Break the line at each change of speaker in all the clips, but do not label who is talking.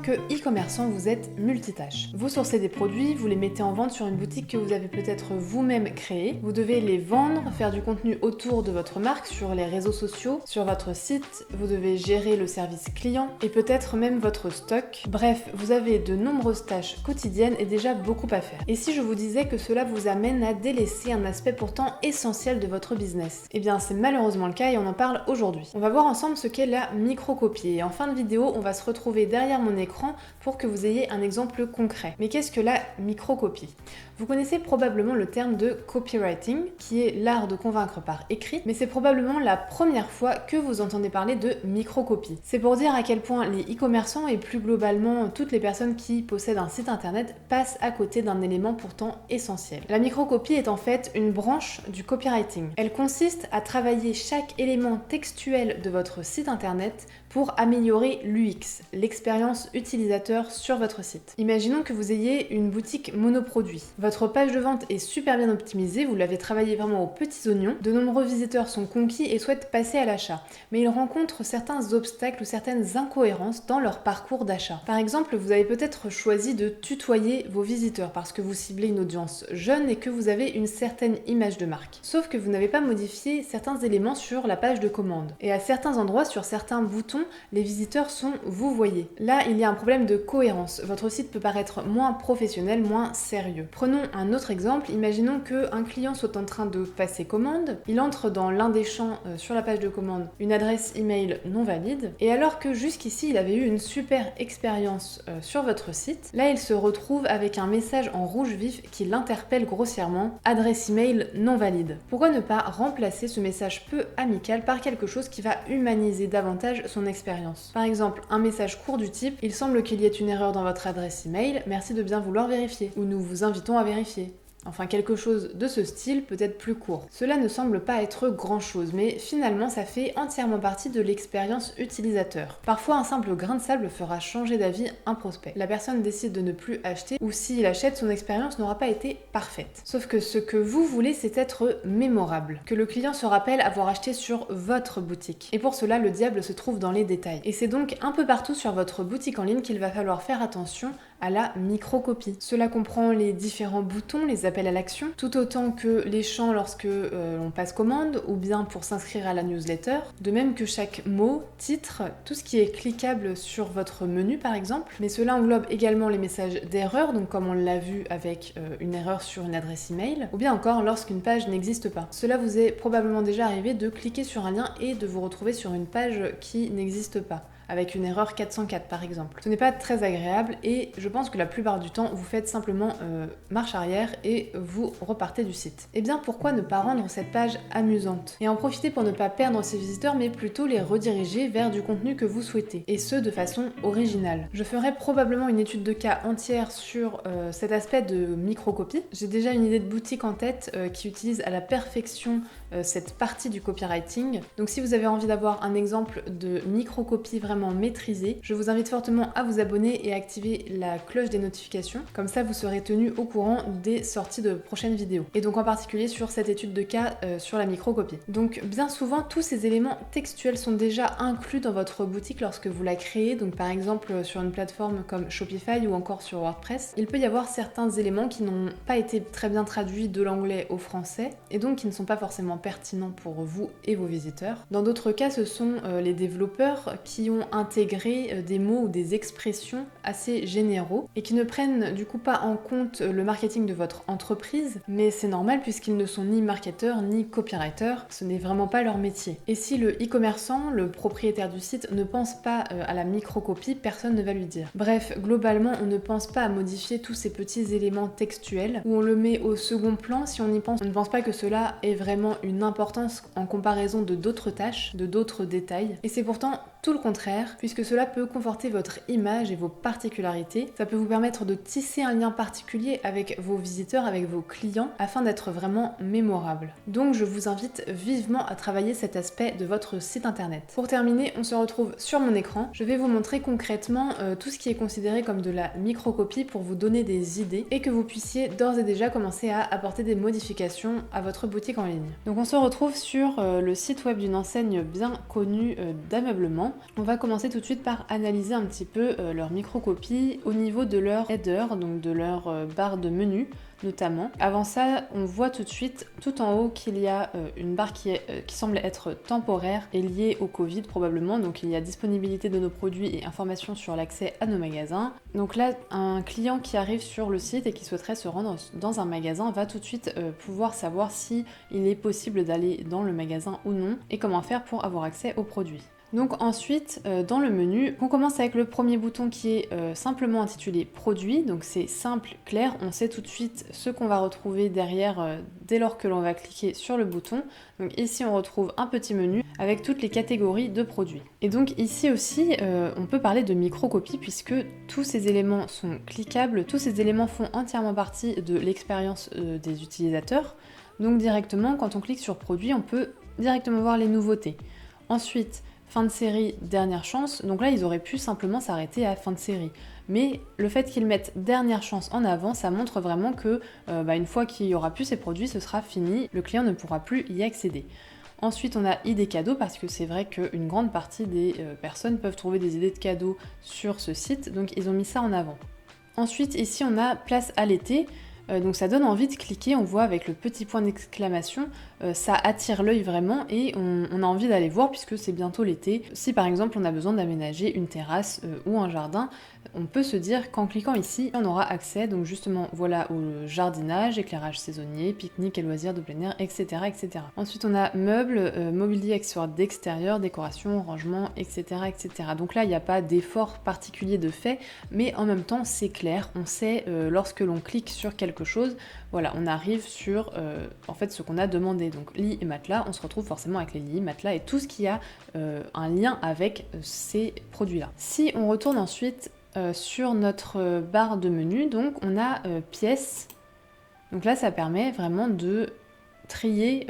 que e-commerçant, vous êtes multitâche. Vous sourcez des produits, vous les mettez en vente sur une boutique que vous avez peut-être vous-même créée. Vous devez les vendre, faire du contenu autour de votre marque sur les réseaux sociaux, sur votre site. Vous devez gérer le service client et peut-être même votre stock. Bref, vous avez de nombreuses tâches quotidiennes et déjà beaucoup à faire. Et si je vous disais que cela vous amène à délaisser un aspect pourtant essentiel de votre business? Eh bien, c'est malheureusement le cas et on en parle aujourd'hui. On va voir ensemble ce qu'est la microcopie. Et en fin de vidéo, on va se retrouver derrière mon écran pour que vous ayez un exemple concret. Mais qu'est-ce que la microcopie? Vous connaissez probablement le terme de copywriting, qui est l'art de convaincre par écrit, mais c'est probablement la première fois que vous entendez parler de microcopie. C'est pour dire à quel point les e-commerçants et plus globalement toutes les personnes qui possèdent un site internet passent à côté d'un élément pourtant essentiel. La microcopie est en fait une branche du copywriting. Elle consiste à travailler chaque élément textuel de votre site internet pour améliorer l'UX, l'expérience utilisateur sur votre site. Imaginons que vous ayez une boutique monoproduit. Votre page de vente est super bien optimisée, vous l'avez travaillée vraiment aux petits oignons. De nombreux visiteurs sont conquis et souhaitent passer à l'achat, mais ils rencontrent certains obstacles ou certaines incohérences dans leur parcours d'achat. Par exemple, vous avez peut-être choisi de tutoyer vos visiteurs parce que vous ciblez une audience jeune et que vous avez une certaine image de marque. Sauf que vous n'avez pas modifié certains éléments sur la page de commande. Et à certains endroits, sur certains boutons, les visiteurs sont vous voyez. Là, il y a un problème de cohérence. Votre site peut paraître moins professionnel, moins sérieux. Prenons un autre exemple. Imaginons qu'un client soit en train de passer commande. Il entre dans l'un des champs sur la page de commande une adresse email non valide. Et alors que jusqu'ici, il avait eu une super expérience sur votre site, là, il se retrouve avec un message en rouge vif qui l'interpelle grossièrement. Adresse email non valide. Pourquoi ne pas remplacer ce message peu amical par quelque chose qui va humaniser davantage son expérience? Par exemple, un message court du type « Il semble qu'il y ait une erreur dans votre adresse email, merci de bien vouloir vérifier » ou « Nous vous invitons à vérifier ». Enfin, quelque chose de ce style, peut-être plus court. Cela ne semble pas être grand-chose, mais finalement, ça fait entièrement partie de l'expérience utilisateur. Parfois, un simple grain de sable fera changer d'avis un prospect. La personne décide de ne plus acheter, ou s'il achète, son expérience n'aura pas été parfaite. Sauf que ce que vous voulez, c'est être mémorable. Que le client se rappelle avoir acheté sur votre boutique. Et pour cela, le diable se trouve dans les détails. Et c'est donc un peu partout sur votre boutique en ligne qu'il va falloir faire attention à la microcopie. Cela comprend les différents boutons, les appels à l'action, tout autant que les champs lorsque on passe commande ou bien pour s'inscrire à la newsletter, de même que chaque mot, titre, tout ce qui est cliquable sur votre menu par exemple, mais cela englobe également les messages d'erreur, donc comme on l'a vu avec une erreur sur une adresse email, ou bien encore lorsqu'une page n'existe pas. Cela vous est probablement déjà arrivé de cliquer sur un lien et de vous retrouver sur une page qui n'existe pas, avec une erreur 404 par exemple. Ce n'est pas très agréable et je pense que la plupart du temps vous faites simplement marche arrière et vous repartez du site. Et bien pourquoi ne pas rendre cette page amusante et en profiter pour ne pas perdre ces visiteurs mais plutôt les rediriger vers du contenu que vous souhaitez et ce de façon originale. Je ferai probablement une étude de cas entière sur cet aspect de microcopie. J'ai déjà une idée de boutique en tête qui utilise à la perfection cette partie du copywriting. Donc si vous avez envie d'avoir un exemple de microcopie vraiment maîtrisée, je vous invite fortement à vous abonner et à activer la cloche des notifications. Comme ça, vous serez tenu au courant des sorties de prochaines vidéos. Et donc en particulier sur cette étude de cas sur la microcopie. Donc bien souvent, tous ces éléments textuels sont déjà inclus dans votre boutique lorsque vous la créez. Donc par exemple sur une plateforme comme Shopify ou encore sur WordPress, il peut y avoir certains éléments qui n'ont pas été très bien traduits de l'anglais au français et donc qui ne sont pas forcément pertinents pour vous et vos visiteurs. Dans d'autres cas, ce sont les développeurs qui ont intégré des mots ou des expressions assez généraux et qui ne prennent du coup pas en compte le marketing de votre entreprise, mais c'est normal puisqu'ils ne sont ni marketeurs ni copywriters, ce n'est vraiment pas leur métier. Et si le e-commerçant, le propriétaire du site, ne pense pas à la microcopie, personne ne va lui dire. Bref, globalement, on ne pense pas à modifier tous ces petits éléments textuels ou on le met au second plan si on y pense. On ne pense pas que cela ait vraiment une importance en comparaison de d'autres tâches, de d'autres détails. Et c'est pourtant tout le contraire, puisque cela peut conforter votre image et vos particularités. Ça peut vous permettre de tisser un lien particulier avec vos visiteurs, avec vos clients, afin d'être vraiment mémorable. Donc je vous invite vivement à travailler cet aspect de votre site internet. Pour terminer, on se retrouve sur mon écran. Je vais vous montrer concrètement tout ce qui est considéré comme de la microcopie pour vous donner des idées et que vous puissiez d'ores et déjà commencer à apporter des modifications à votre boutique en ligne. Donc on se retrouve sur le site web d'une enseigne bien connue d'ameublement. clients. On va commencer tout de suite par analyser un petit peu leur microcopie au niveau de leur header, donc de leur barre de menu notamment. Avant ça, on voit tout de suite tout en haut qu'il y a une barre qui semble être temporaire et liée au Covid probablement. Donc il y a disponibilité de nos produits et informations sur l'accès à nos magasins. Donc là, un client qui arrive sur le site et qui souhaiterait se rendre dans un magasin va tout de suite pouvoir savoir si il est possible d'aller dans le magasin ou non et comment faire pour avoir accès aux produits. Donc ensuite, dans le menu, on commence avec le premier bouton qui est simplement intitulé Produits. Donc c'est simple, clair, on sait tout de suite ce qu'on va retrouver derrière dès lors que l'on va cliquer sur le bouton. Donc ici on retrouve un petit menu avec toutes les catégories de produits. Et donc ici aussi, on peut parler de microcopie puisque tous ces éléments sont cliquables, tous ces éléments font entièrement partie de l'expérience des utilisateurs. Donc directement, quand on clique sur Produits, on peut directement voir les nouveautés. Ensuite, fin de série, dernière chance, donc là ils auraient pu simplement s'arrêter à fin de série. Mais le fait qu'ils mettent dernière chance en avant, ça montre vraiment que une fois qu'il y aura plus ces produits, ce sera fini, le client ne pourra plus y accéder. Ensuite on a idées cadeaux parce que c'est vrai qu'une grande partie des personnes peuvent trouver des idées de cadeaux sur ce site, donc ils ont mis ça en avant. Ensuite ici on a place à l'été. Donc ça donne envie de cliquer, on voit avec le petit point d'exclamation, ça attire l'œil vraiment et on a envie d'aller voir puisque c'est bientôt l'été. Si par exemple on a besoin d'aménager une terrasse ou un jardin, on peut se dire qu'en cliquant ici, on aura accès donc justement voilà au jardinage, éclairage saisonnier, pique-nique et loisirs de plein air, etc. etc. Ensuite on a meubles, mobilier accessoires d'extérieur, décoration, rangement, etc. etc. Donc là il n'y a pas d'effort particulier de fait, mais en même temps c'est clair, on sait lorsque l'on clique sur quelque chose, voilà, on arrive sur en fait ce qu'on a demandé. Donc lit et matelas, on se retrouve forcément avec les lits, matelas et tout ce qui a un lien avec ces produits-là. Si on retourne ensuite sur notre barre de menu, donc on a pièces. Donc là ça permet vraiment de trier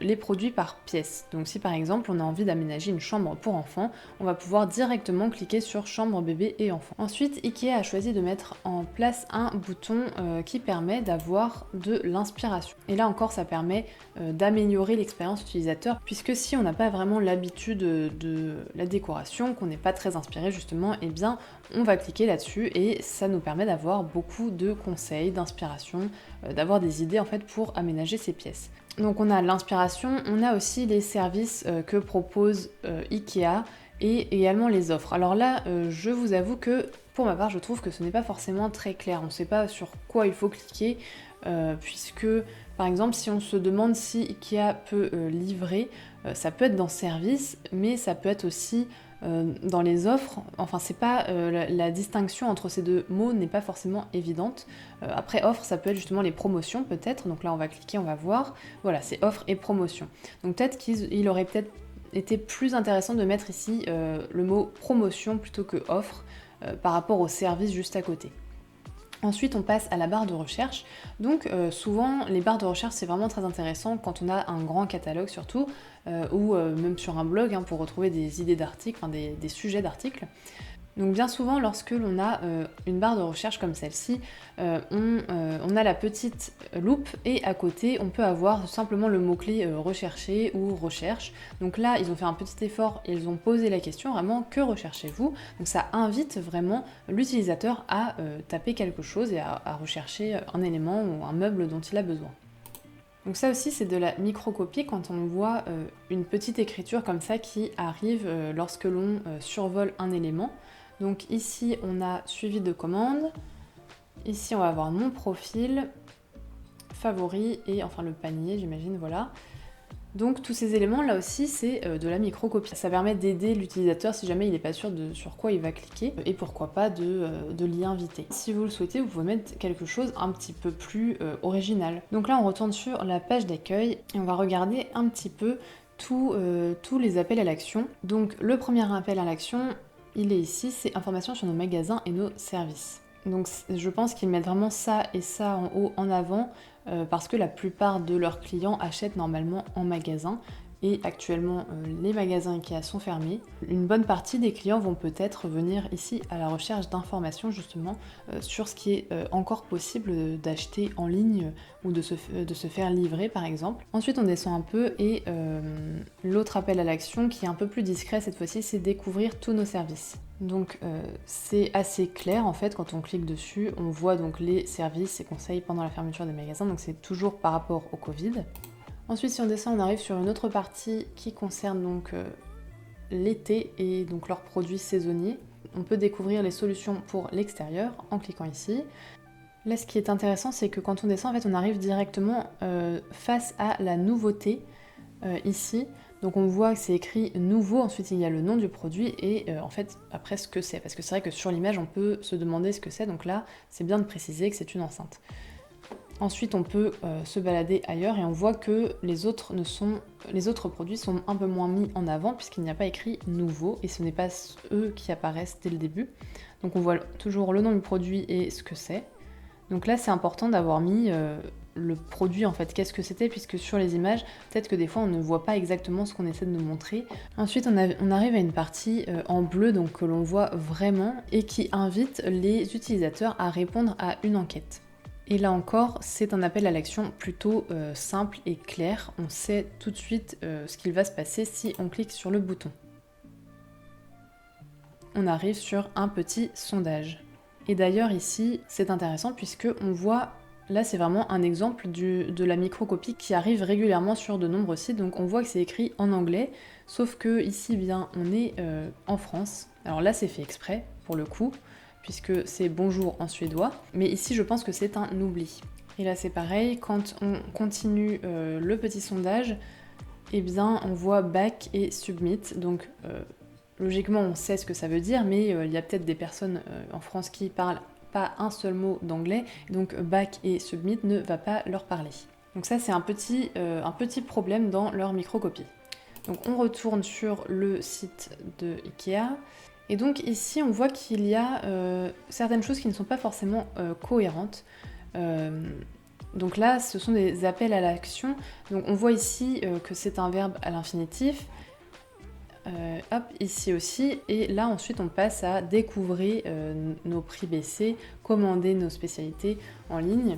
les produits par pièce. Donc si par exemple on a envie d'aménager une chambre pour enfants, on va pouvoir directement cliquer sur chambre bébé et enfant. Ensuite, Ikea a choisi de mettre en place un bouton qui permet d'avoir de l'inspiration. Et là encore ça permet d'améliorer l'expérience utilisateur puisque si on n'a pas vraiment l'habitude de la décoration, qu'on n'est pas très inspiré justement, eh bien on va cliquer là-dessus et ça nous permet d'avoir beaucoup de conseils, d'inspiration, d'avoir des idées en fait pour aménager ces pièces. Donc on a l'inspiration, on a aussi les services que propose Ikea et également les offres. Alors là, je vous avoue que pour ma part, je trouve que ce n'est pas forcément très clair. On ne sait pas sur quoi il faut cliquer puisque par exemple si on se demande si Ikea peut livrer, ça peut être dans service, mais ça peut être aussi dans les offres, enfin c'est pas la distinction entre ces deux mots n'est pas forcément évidente. Après offre, ça peut être justement les promotions peut-être, donc là on va cliquer, on va voir, voilà c'est offre et promotion. Donc peut-être qu'il aurait peut-être été plus intéressant de mettre ici le mot promotion plutôt que offre par rapport au service juste à côté. Ensuite, on passe à la barre de recherche. Donc souvent, les barres de recherche, c'est vraiment très intéressant quand on a un grand catalogue surtout, ou même sur un blog pour retrouver des idées d'articles, enfin des sujets d'articles. Donc bien souvent, lorsque l'on a une barre de recherche comme celle-ci, on a la petite loupe et à côté, on peut avoir simplement le mot-clé rechercher ou recherche. Donc là, ils ont fait un petit effort et ils ont posé la question vraiment que recherchez-vous. Donc ça invite vraiment l'utilisateur à taper quelque chose et à rechercher un élément ou un meuble dont il a besoin. Donc ça aussi c'est de la microcopie quand on voit une petite écriture comme ça qui arrive lorsque l'on survole un élément. Donc ici on a suivi de commande, ici on va avoir mon profil, favori et enfin le panier j'imagine, voilà. Donc tous ces éléments là aussi c'est de la microcopie. Ça permet d'aider l'utilisateur si jamais il n'est pas sûr de sur quoi il va cliquer et pourquoi pas de l'y inviter. Si vous le souhaitez, vous pouvez mettre quelque chose un petit peu plus original. Donc là on retourne sur la page d'accueil et on va regarder un petit peu tous les appels à l'action. Donc le premier appel à l'action, il est ici, c'est information sur nos magasins et nos services. Donc je pense qu'ils mettent vraiment ça et ça en haut en avant parce que la plupart de leurs clients achètent normalement en magasin et actuellement les magasins IKEA sont fermés, une bonne partie des clients vont peut-être venir ici à la recherche d'informations justement sur ce qui est encore possible d'acheter en ligne ou de se faire livrer par exemple. Ensuite on descend un peu et l'autre appel à l'action qui est un peu plus discret cette fois-ci, c'est découvrir tous nos services. Donc c'est assez clair en fait quand on clique dessus, on voit donc les services et conseils pendant la fermeture des magasins, donc c'est toujours par rapport au Covid. Ensuite si on descend on arrive sur une autre partie qui concerne donc l'été et donc leurs produits saisonniers. On peut découvrir les solutions pour l'extérieur en cliquant ici. Là ce qui est intéressant c'est que quand on descend en fait on arrive directement face à la nouveauté ici. Donc on voit que c'est écrit nouveau, ensuite il y a le nom du produit et en fait après ce que c'est. Parce que c'est vrai que sur l'image on peut se demander ce que c'est, donc là c'est bien de préciser que c'est une enceinte. Ensuite on peut se balader ailleurs et on voit que les autres produits sont un peu moins mis en avant puisqu'il n'y a pas écrit nouveau et ce n'est pas eux qui apparaissent dès le début. Donc on voit toujours le nom du produit et ce que c'est. Donc là c'est important d'avoir mis le produit en fait, qu'est-ce que c'était, puisque sur les images, peut-être que des fois on ne voit pas exactement ce qu'on essaie de nous montrer. Ensuite on arrive à une partie en bleu donc que l'on voit vraiment et qui invite les utilisateurs à répondre à une enquête. Et là encore, c'est un appel à l'action plutôt simple et clair. On sait tout de suite ce qu'il va se passer si on clique sur le bouton. On arrive sur un petit sondage. Et d'ailleurs ici, c'est intéressant puisque on voit, là c'est vraiment un exemple de la microcopie qui arrive régulièrement sur de nombreux sites. Donc on voit que c'est écrit en anglais, sauf que ici bien on est en France. Alors là c'est fait exprès pour le coup, puisque c'est bonjour en suédois, mais ici je pense que c'est un oubli. Et là c'est pareil, quand on continue le petit sondage, eh bien on voit back et submit, donc logiquement on sait ce que ça veut dire, mais il y a peut-être des personnes en France qui parlent pas un seul mot d'anglais, donc back et submit ne va pas leur parler. Donc ça c'est un petit problème dans leur microcopie. Donc on retourne sur le site de IKEA. Et donc ici, on voit qu'il y a certaines choses qui ne sont pas forcément cohérentes. Donc là, ce sont des appels à l'action. Donc on voit ici que c'est un verbe à l'infinitif. Hop, ici aussi. Et là, ensuite, on passe à découvrir nos prix baissés, commander nos spécialités en ligne.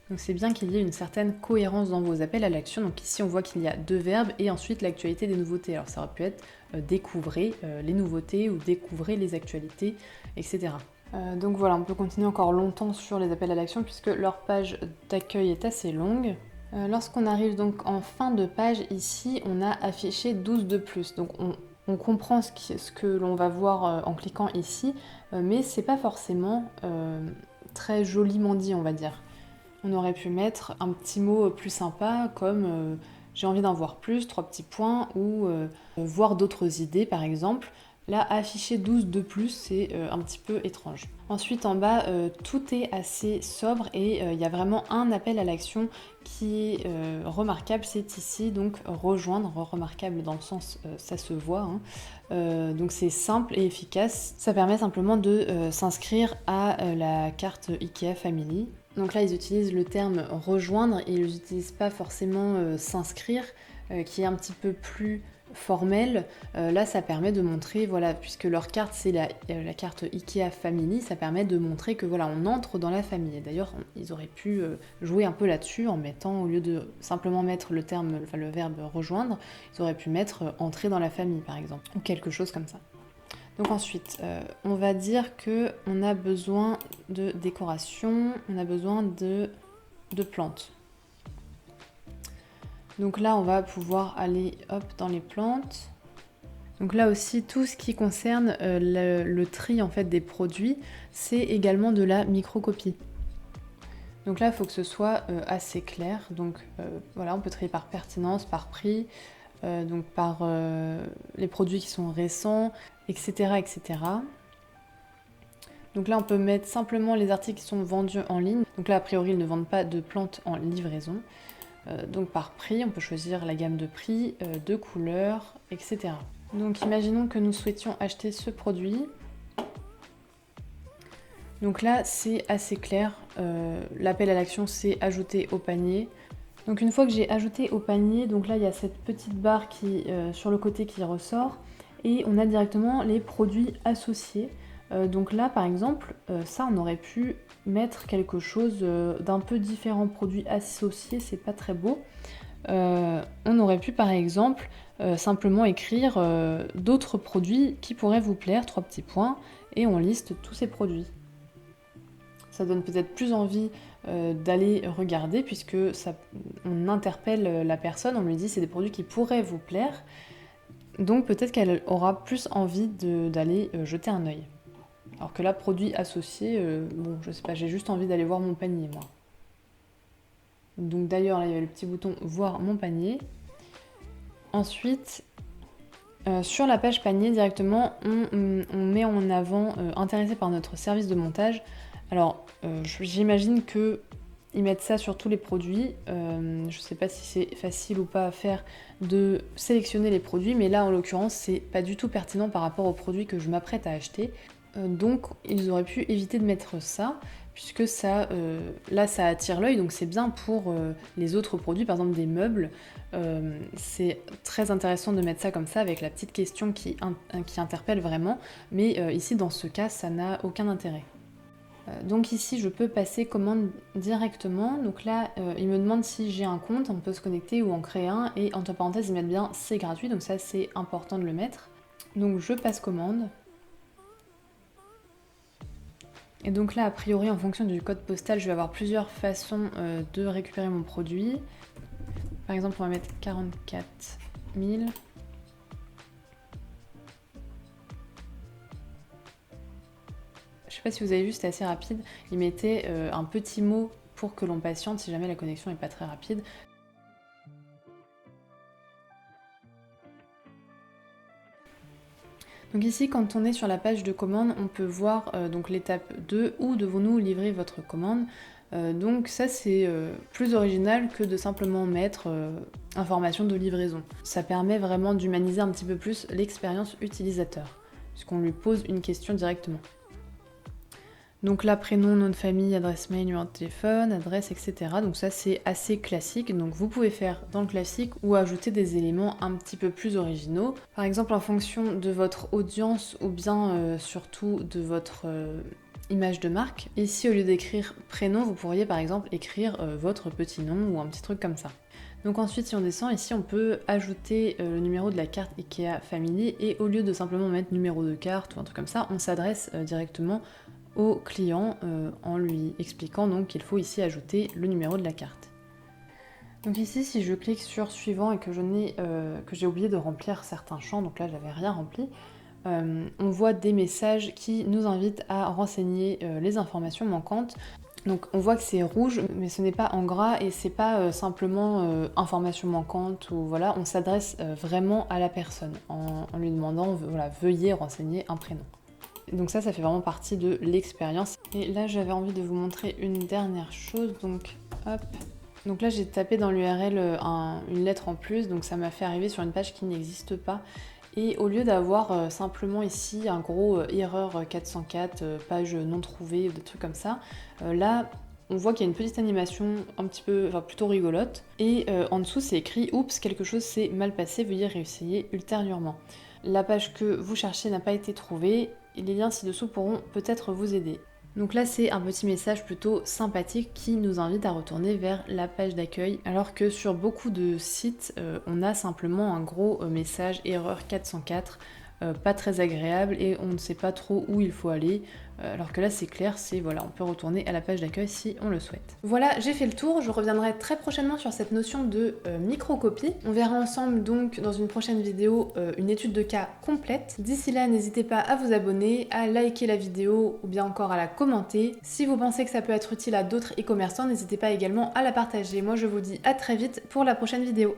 Donc c'est bien qu'il y ait une certaine cohérence dans vos appels à l'action. Donc ici on voit qu'il y a deux verbes et ensuite l'actualité des nouveautés. Alors ça aurait pu être découvrez les nouveautés ou découvrez les actualités, etc. Donc voilà, on peut continuer encore longtemps sur les appels à l'action puisque leur page d'accueil est assez longue. Lorsqu'on arrive donc en fin de page, ici on a affiché 12 de plus. Donc on comprend ce que l'on va voir en cliquant ici, mais c'est pas forcément très joliment dit, on va dire. On aurait pu mettre un petit mot plus sympa comme j'ai envie d'en voir plus, 3 petits points, ou voir d'autres idées par exemple. Là, afficher 12 de plus, c'est un petit peu étrange. Ensuite, en bas, tout est assez sobre et il y a vraiment un appel à l'action qui est remarquable, c'est ici, donc rejoindre, remarquable dans le sens ça se voit. Donc c'est simple et efficace. Ça permet simplement de s'inscrire à la carte IKEA Family. Donc là, ils utilisent le terme rejoindre et ils n'utilisent pas forcément s'inscrire, qui est un petit peu plus formel. Là, ça permet de montrer, voilà, puisque leur carte c'est la carte IKEA Family, ça permet de montrer que voilà, on entre dans la famille. Et d'ailleurs, ils auraient pu jouer un peu là-dessus en mettant, au lieu de simplement mettre le terme, enfin le verbe rejoindre, ils auraient pu mettre entrer dans la famille par exemple, ou quelque chose comme ça. Donc ensuite, on va dire que on a besoin de décoration, on a besoin de plantes. Donc là, on va pouvoir aller hop dans les plantes. Donc là aussi, tout ce qui concerne le tri en fait des produits, c'est également de la microcopie. Donc là, il faut que ce soit assez clair. Donc voilà, on peut trier par pertinence, par prix, donc par les produits qui sont récents, etc., etc. Donc là, on peut mettre simplement les articles qui sont vendus en ligne. Donc là, a priori, ils ne vendent pas de plantes en livraison. Donc par prix, on peut choisir la gamme de prix, de couleurs, etc. Donc imaginons que nous souhaitions acheter ce produit. Donc là, c'est assez clair. L'appel à l'action, c'est ajouter au panier. Donc une fois que j'ai ajouté au panier, donc là il y a cette petite barre qui sur le côté qui ressort et on a directement les produits associés. Donc là par exemple, ça on aurait pu mettre quelque chose d'un peu différent, produits associés, c'est pas très beau. On aurait pu par exemple simplement écrire d'autres produits qui pourraient vous plaire, 3 petits points, et on liste tous ces produits. Ça donne peut-être plus envie d'aller regarder puisque on interpelle la personne, on lui dit c'est des produits qui pourraient vous plaire, donc peut-être qu'elle aura plus envie d'aller jeter un œil. Alors que là, produits associés, bon je sais pas, j'ai juste envie d'aller voir mon panier moi. Donc d'ailleurs là il y avait le petit bouton voir mon panier. Ensuite, sur la page panier directement, on met en avant intéressé par notre service de montage. Alors j'imagine que ils mettent ça sur tous les produits. Je sais pas si c'est facile ou pas à faire de sélectionner les produits, mais là en l'occurrence c'est pas du tout pertinent par rapport aux produits que je m'apprête à acheter. Donc ils auraient pu éviter de mettre ça, puisque ça, là ça attire l'œil, donc c'est bien pour les autres produits, par exemple des meubles. C'est très intéressant de mettre ça comme ça avec la petite question qui interpelle vraiment, mais ici dans ce cas ça n'a aucun intérêt. Donc ici je peux passer commande directement, donc là il me demande si j'ai un compte, on peut se connecter ou en créer un, et entre parenthèses ils mettent bien c'est gratuit, donc ça c'est important de le mettre. Donc je passe commande. Et donc là a priori en fonction du code postal je vais avoir plusieurs façons de récupérer mon produit. Par exemple on va mettre 44 000. Je sais pas si vous avez vu, c'était assez rapide. Il mettait un petit mot pour que l'on patiente si jamais la connexion n'est pas très rapide. Donc ici, quand on est sur la page de commande, on peut voir donc l'étape 2, où devons-nous livrer votre commande. Donc ça c'est plus original que de simplement mettre information de livraison. Ça permet vraiment d'humaniser un petit peu plus l'expérience utilisateur, puisqu'on lui pose une question directement. Donc là, prénom, nom de famille, adresse mail, numéro de téléphone, adresse, etc. Donc ça c'est assez classique, donc vous pouvez faire dans le classique ou ajouter des éléments un petit peu plus originaux. Par exemple en fonction de votre audience ou bien surtout de votre image de marque. Ici au lieu d'écrire prénom, vous pourriez par exemple écrire votre petit nom ou un petit truc comme ça. Donc ensuite si on descend, ici on peut ajouter le numéro de la carte IKEA Family et au lieu de simplement mettre numéro de carte ou un truc comme ça, on s'adresse directement au client en lui expliquant donc qu'il faut ici ajouter le numéro de la carte. Donc ici si je clique sur suivant et que j'ai oublié de remplir certains champs, donc là j'avais rien rempli, on voit des messages qui nous invitent à renseigner les informations manquantes. Donc on voit que c'est rouge, mais ce n'est pas en gras et c'est pas simplement information manquante ou voilà, on s'adresse vraiment à la personne en lui demandant voilà, veuillez renseigner un prénom. Donc ça fait vraiment partie de l'expérience. Et là j'avais envie de vous montrer une dernière chose, donc hop. Donc là j'ai tapé dans l'URL une lettre en plus, donc ça m'a fait arriver sur une page qui n'existe pas. Et au lieu d'avoir simplement ici un gros erreur 404, page non trouvée, ou des trucs comme ça, là on voit qu'il y a une petite animation un petit peu, enfin plutôt rigolote. Et en dessous c'est écrit « Oups, quelque chose s'est mal passé, veuillez réessayer ultérieurement ». La page que vous cherchez n'a pas été trouvée, et les liens ci-dessous pourront peut-être vous aider. Donc là c'est un petit message plutôt sympathique qui nous invite à retourner vers la page d'accueil, alors que sur beaucoup de sites on a simplement un gros message erreur 404, pas très agréable et on ne sait pas trop où il faut aller, alors que là c'est clair, voilà, on peut retourner à la page d'accueil si on le souhaite. Voilà, j'ai fait le tour, je reviendrai très prochainement sur cette notion de microcopie. On verra ensemble donc dans une prochaine vidéo une étude de cas complète. D'ici là, n'hésitez pas à vous abonner, à liker la vidéo ou bien encore à la commenter. Si vous pensez que ça peut être utile à d'autres e-commerçants, n'hésitez pas également à la partager. Moi je vous dis à très vite pour la prochaine vidéo.